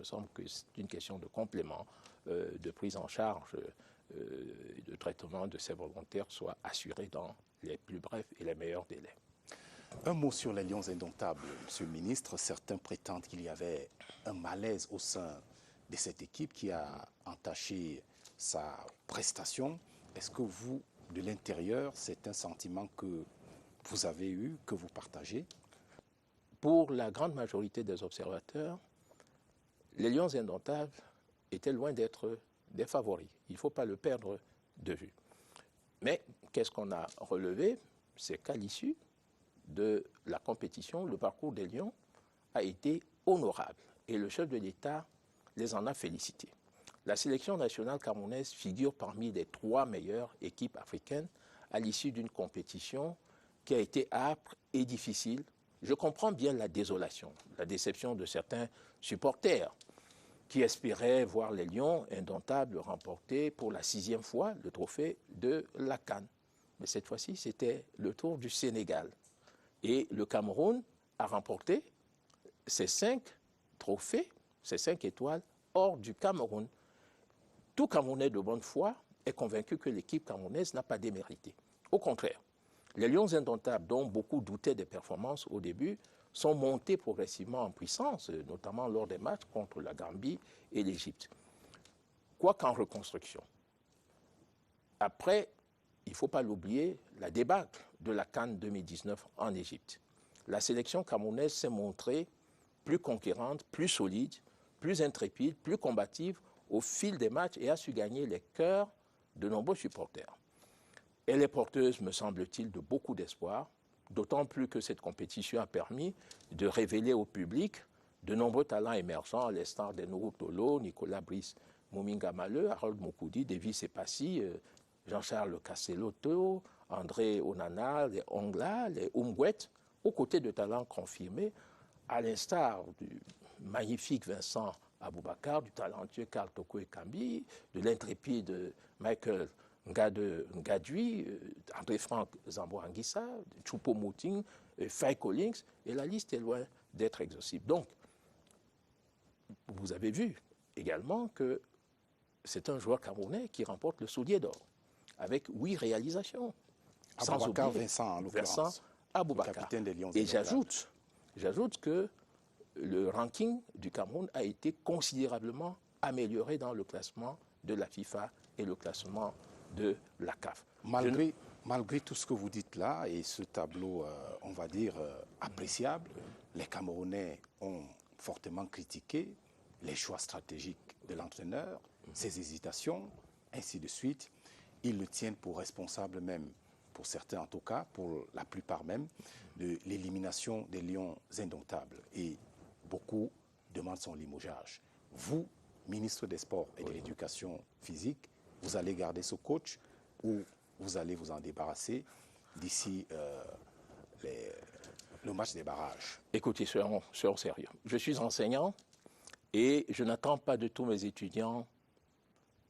semble que c'est une question de complément, de prise en charge, de traitement de ces volontaires soit assuré dans les plus brefs et les meilleurs délais. Un mot sur les Lions indomptables, Monsieur le ministre. Certains prétendent qu'il y avait un malaise au sein de cette équipe qui a entaché sa prestation. Est-ce que vous, de l'intérieur, c'est un sentiment que vous avez eu, que vous partagez? Pour la grande majorité des observateurs, les Lions indomptables étaient loin d'être des favoris. Il ne faut pas le perdre de vue. Mais qu'est-ce qu'on a relevé? C'est qu'à l'issue de la compétition, le parcours des Lions a été honorable et le chef de l'État les en a félicités. La sélection nationale camerounaise figure parmi les 3 meilleures équipes africaines à l'issue d'une compétition qui a été âpre et difficile. Je comprends bien la désolation, la déception de certains supporters qui espéraient voir les Lions indomptables remporter pour la 6e fois le trophée de la CAN. Mais cette fois-ci, c'était le tour du Sénégal. Et le Cameroun a remporté ces 5 trophées, ces 5 étoiles, hors du Cameroun. Tout Camerounais de bonne foi est convaincu que l'équipe camerounaise n'a pas démérité. Au contraire, les Lions indomptables, dont beaucoup doutaient des performances au début, sont montés progressivement en puissance, notamment lors des matchs contre la Gambie et l'Égypte. Quoiqu'en reconstruction. Après, il ne faut pas l'oublier, la débâcle de la CAN 2019 en Égypte. La sélection camerounaise s'est montrée plus conquérante, plus solide, plus intrépide, plus combative au fil des matchs et a su gagner les cœurs de nombreux supporters. Elle est porteuse, me semble-t-il, de beaucoup d'espoir, d'autant plus que cette compétition a permis de révéler au public de nombreux talents émergents, les stars d'Enourou Tolo, Nicolas Brice Mouminga Maleu, Harold Moukoudi, Davis Epassi, Jean-Charles Kasseloto, André Onana, les Ongla, les Umgwet, aux côtés de talents confirmés, à l'instar du magnifique Vincent Aboubakar, du talentueux Karl Toko Ekambi, de l'intrépide Michael Ngadui, André-Franck Zambo-Anguissa, Choupo-Moting, Faye Collins, et la liste est loin d'être exhaustive. Donc, vous avez vu également que c'est un joueur camerounais qui remporte le soulier d'or, avec 8 réalisations. Aboubakar Vincent, en l'occurrence. Vincent Aboubakar. Le capitaine des Lions. Et j'ajoute que le ranking du Cameroun a été considérablement amélioré dans le classement de la FIFA et le classement de la CAF. Malgré tout ce que vous dites là, et ce tableau, on va dire, appréciable, les Camerounais ont fortement critiqué les choix stratégiques de l'entraîneur, ses hésitations, ainsi de suite. Ils le tiennent pour responsable même, pour certains en tout cas, pour la plupart même, de l'élimination des Lions indomptables. Et beaucoup demandent son limogeage. Vous, ministre des Sports et de l'Éducation physique, vous allez garder ce coach ou vous allez vous en débarrasser d'ici le match des barrages? Écoutez, soyons sérieux. Je suis enseignant et je n'attends pas de tous mes étudiants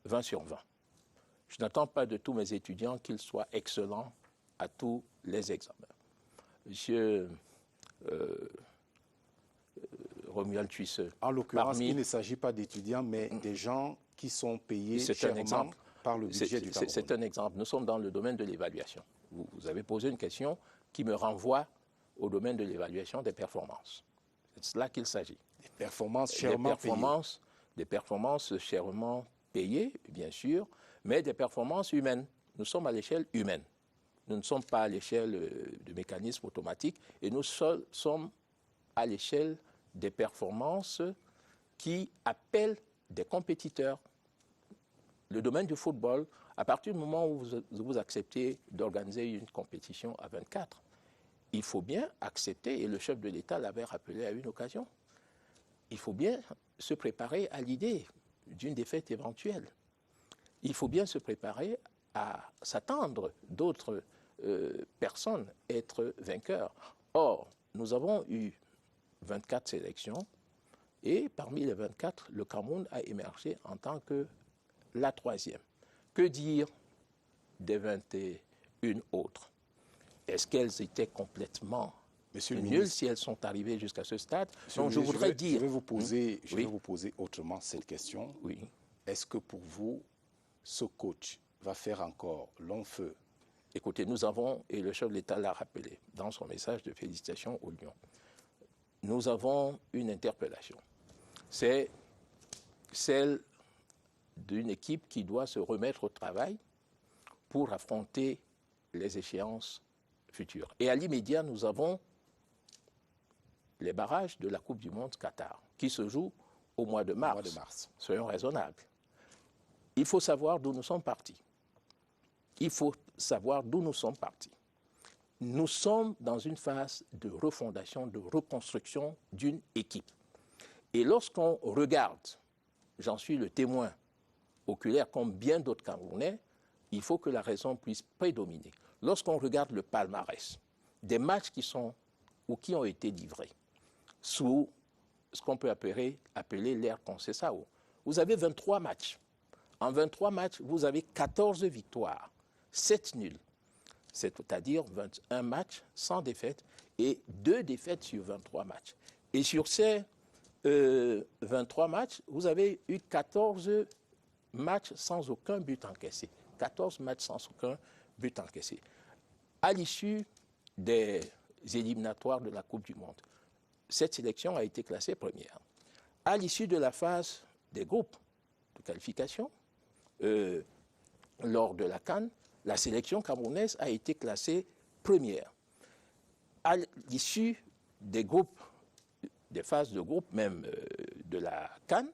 20 sur 20. Je n'attends pas de tous mes étudiants qu'ils soient excellents à tous les examens. Monsieur Romuald Tuisseux. En l'occurrence, il ne s'agit pas d'étudiants, mais des gens qui sont payés chèrement par le budget du Cameroun. C'est un exemple. Nous sommes dans le domaine de l'évaluation. Vous avez posé une question qui me renvoie au domaine de l'évaluation des performances. C'est de cela qu'il s'agit. Des performances chèrement payées. Des performances chèrement payées, bien sûr, mais des performances humaines. Nous sommes à l'échelle humaine. Nous ne sommes pas à l'échelle de mécanismes automatiques et nous sommes à l'échelle des performances qui appellent des compétiteurs. Le domaine du football, à partir du moment où vous acceptez d'organiser une compétition à 24, il faut bien accepter, et le chef de l'État l'avait rappelé à une occasion, il faut bien se préparer à l'idée d'une défaite éventuelle. Il faut bien se préparer à s'attendre d'autres personnes être vainqueurs. Or, nous avons eu 24 sélections et parmi les 24, le Cameroun a émergé en tant que la 3e. Que dire des 21 autres? Est-ce qu'elles étaient complètement Monsieur le nul ministre, si elles sont arrivées jusqu'à ce stade. Donc je voudrais dire... Je vais vous poser, Oui. vous poser autrement cette question. Oui. Est-ce que pour vous, ce coach va faire encore long feu? Écoutez, nous avons, et le chef de l'État l'a rappelé dans son message de félicitations au Lion, nous avons une interpellation. C'est celle d'une équipe qui doit se remettre au travail pour affronter les échéances futures. Et à l'immédiat, nous avons les barrages de la Coupe du Monde Qatar, qui se jouent au mois de mars. Soyons raisonnables. Il faut savoir d'où nous sommes partis. Il faut savoir d'où nous sommes partis. Nous sommes dans une phase de refondation, de reconstruction d'une équipe. Et lorsqu'on regarde, j'en suis le témoin oculaire comme bien d'autres Camerounais, il faut que la raison puisse prédominer. Lorsqu'on regarde le palmarès des matchs qui sont ou qui ont été livrés sous ce qu'on peut appeler l'ère Conceição, vous avez 23 matchs. En 23 matchs, vous avez 14 victoires, 7 nuls. C'est-à-dire 21 matchs sans défaite et 2 défaites sur 23 matchs. Et sur ces 23 matchs, vous avez eu 14 matchs sans aucun but encaissé. 14 matchs sans aucun but encaissé. À l'issue des éliminatoires de la Coupe du Monde, cette sélection a été classée première. À l'issue de la phase des groupes de qualification, lors de la CAN, la sélection camerounaise a été classée première. À l'issue des groupes, des phases de groupe même de la CAN,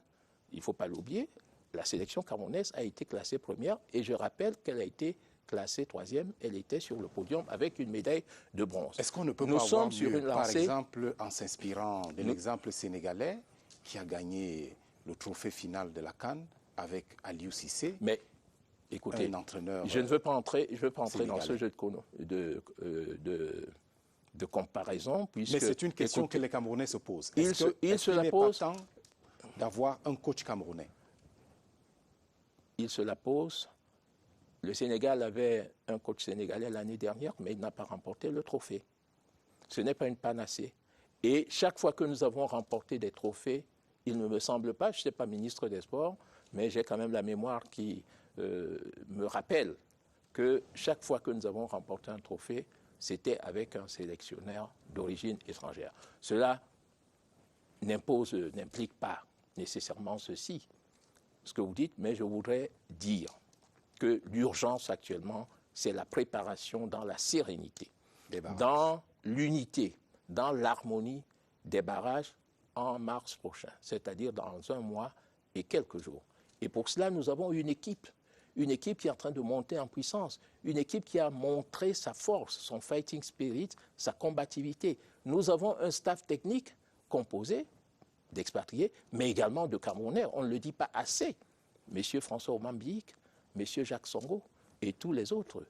il ne faut pas l'oublier, la sélection camerounaise a été classée première et je rappelle qu'elle a été classée troisième, elle était sur le podium avec une médaille de bronze. Est-ce qu'on ne peut pas avoir mieux, par exemple, en s'inspirant de l'exemple sénégalais qui a gagné le trophée final de la CAN avec Aliou Cissé? Mais écoutez, un entraîneur je ne veux pas entrer sénégalais. dans ce jeu de comparaison. Puisque, mais c'est une question que les Camerounais se posent. Il se la pose. Pas temps d'avoir un coach camerounais? Il se la pose. Le Sénégal avait un coach sénégalais l'année dernière, mais il n'a pas remporté le trophée. Ce n'est pas une panacée. Et chaque fois que nous avons remporté des trophées, il ne me semble pas, je ne suis pas ministre des Sports, mais j'ai quand même la mémoire qui me rappelle que chaque fois que nous avons remporté un trophée, c'était avec un sélectionneur d'origine étrangère. Cela n'implique pas nécessairement ceci, ce que vous dites, mais je voudrais dire que l'urgence actuellement, c'est la préparation dans la sérénité, dans l'unité, dans l'harmonie des barrages en mars prochain, c'est-à-dire dans un mois et quelques jours. Et pour cela, nous avons une équipe qui est en train de monter en puissance, une équipe qui a montré sa force, son fighting spirit, sa combativité. Nous avons un staff technique composé d'expatriés, mais également de Camerounais. On ne le dit pas assez. Monsieur François Omambiik, Monsieur Jacques Songo et tous les autres